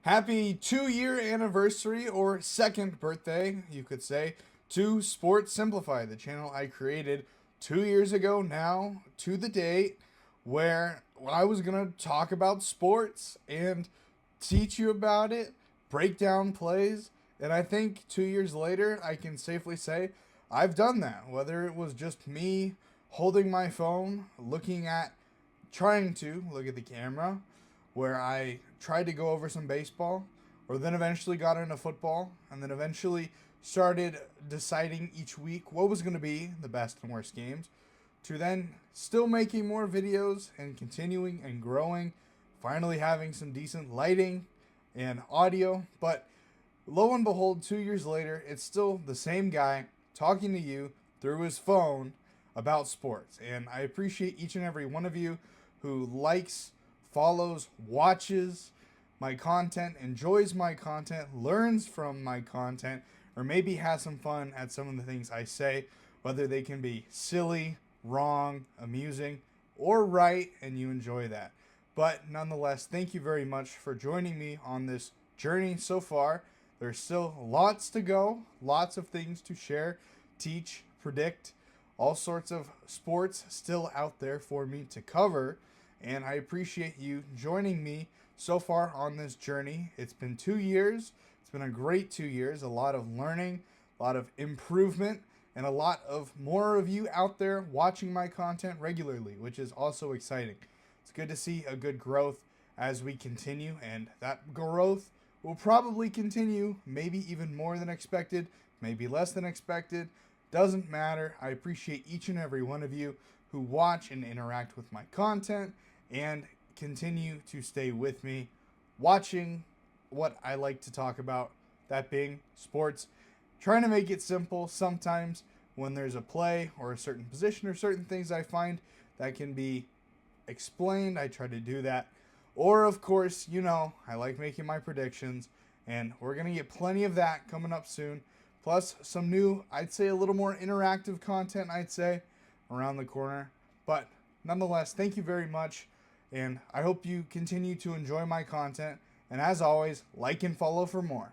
Happy 2 year anniversary or second birthday, you could say, to Sports Simplified, the channel I created 2 years ago now to the date, where I was going to talk about sports and teach you about it, break down plays. And I think 2 years later, I can safely say I've done that. Whether it was just me holding my phone, trying to look at the camera, where I tried to go over some baseball, or then eventually got into football, and then eventually started deciding each week what was going to be the best and worst games, to then still making more videos and continuing and growing, finally having some decent lighting and audio. But lo and behold, 2 years later, it's still the same guy talking to you through his phone about sports. And I appreciate each and every one of you who likes, follows, watches my content, enjoys my content, learns from my content, or maybe has some fun at some of the things I say, whether they can be silly, wrong, amusing, or right, and you enjoy that. But nonetheless, thank you very much for joining me on this journey so far. There's still lots to go, lots of things to share, teach, predict, all sorts of sports still out there for me to cover. And I appreciate you joining me so far on this journey. It's been 2 years. It's been a great 2 years, a lot of learning, a lot of improvement, and a lot of more of you out there watching my content regularly, which is also exciting. It's good to see a good growth as we continue, and that growth will probably continue, maybe even more than expected, maybe less than expected. Doesn't matter. I appreciate each and every one of you who watch and interact with my content and continue to stay with me watching what I like to talk about, that being sports. Trying to make it simple sometimes when there's a play or a certain position or certain things I find that can be explained, I try to do that. Or, of course, I like making my predictions, and we're going to get plenty of that coming up soon. Plus, some new, I'd say a little more interactive content, around the corner. But nonetheless, thank you very much, and I hope you continue to enjoy my content. And as always, like and follow for more.